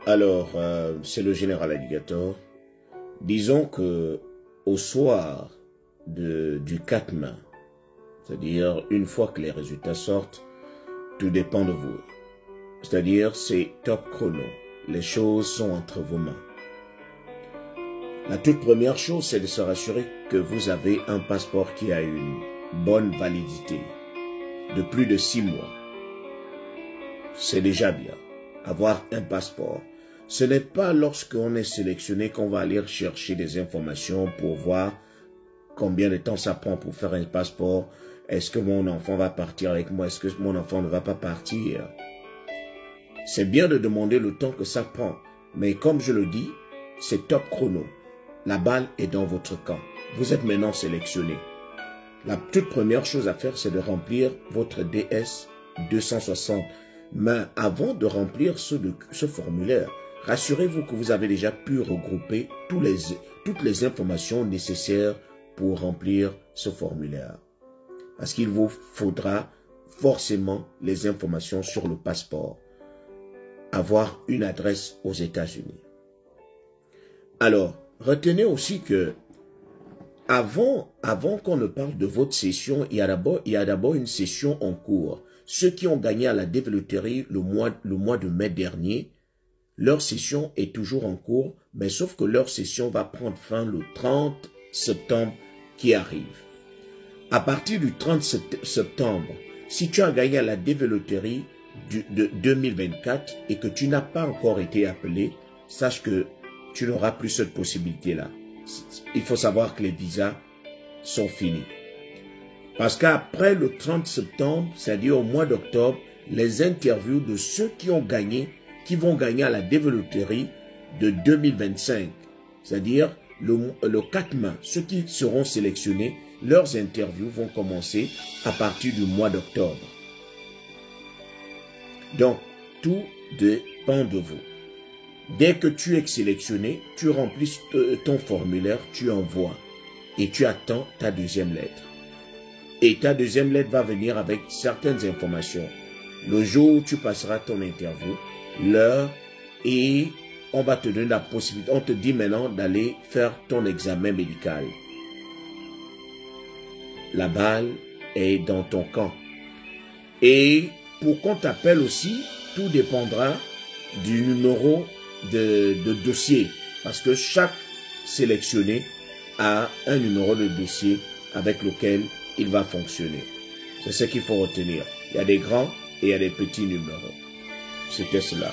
Alors, c'est le général Alligator. Disons que au soir du 4 mai, c'est-à-dire une fois que les résultats sortent, tout dépend de vous. C'est-à-dire, c'est top chrono. Les choses sont entre vos mains. La toute première chose, c'est de se rassurer que vous avez un passeport qui a une bonne validité de plus de 6 mois. C'est déjà bien. Avoir un passeport. Ce n'est pas lorsqu'on est sélectionné qu'on va aller chercher des informations pour voir combien de temps ça prend pour faire un passeport. Est-ce que mon enfant va partir avec moi? Est-ce que mon enfant ne va pas partir? C'est bien de demander le temps que ça prend. Mais comme je le dis, c'est top chrono. La balle est dans votre camp. Vous êtes maintenant sélectionné. La toute première chose à faire, c'est de remplir votre DS 260. Mais avant de remplir ce formulaire, rassurez-vous que vous avez déjà pu regrouper toutes les informations nécessaires pour remplir ce formulaire. Parce qu'il vous faudra forcément les informations sur le passeport. Avoir une adresse aux États-Unis. Alors, retenez aussi que avant qu'on ne parle de votre session, il y a d'abord une session en cours. Ceux qui ont gagné à la développerie le mois de mai dernier, leur session est toujours en cours, mais sauf que leur session va prendre fin le 30 septembre qui arrive. À partir du 30 septembre, si tu as gagné à la développerie de 2024 et que tu n'as pas encore été appelé, sache que tu n'auras plus cette possibilité-là. Il faut savoir que les visas sont finis. Parce qu'après le 30 septembre, c'est-à-dire au mois d'octobre, les interviews de ceux qui ont gagné, qui vont gagner à la développerie de 2025, c'est-à-dire le 4 mai, ceux qui seront sélectionnés, leurs interviews vont commencer à partir du mois d'octobre. Donc, tout dépend de vous. Dès que tu es sélectionné, tu remplis ton formulaire, tu envoies et tu attends ta deuxième lettre. Et ta deuxième lettre va venir avec certaines informations. Le jour où tu passeras ton interview, l'heure, et on va te donner la possibilité, on te dit maintenant d'aller faire ton examen médical. La balle est dans ton camp. Et pour qu'on t'appelle aussi, tout dépendra du numéro de dossier. Parce que chaque sélectionné a un numéro de dossier avec lequel il va fonctionner. C'est ce qu'il faut retenir. Il y a des grands et il y a des petits numéros. C'était cela.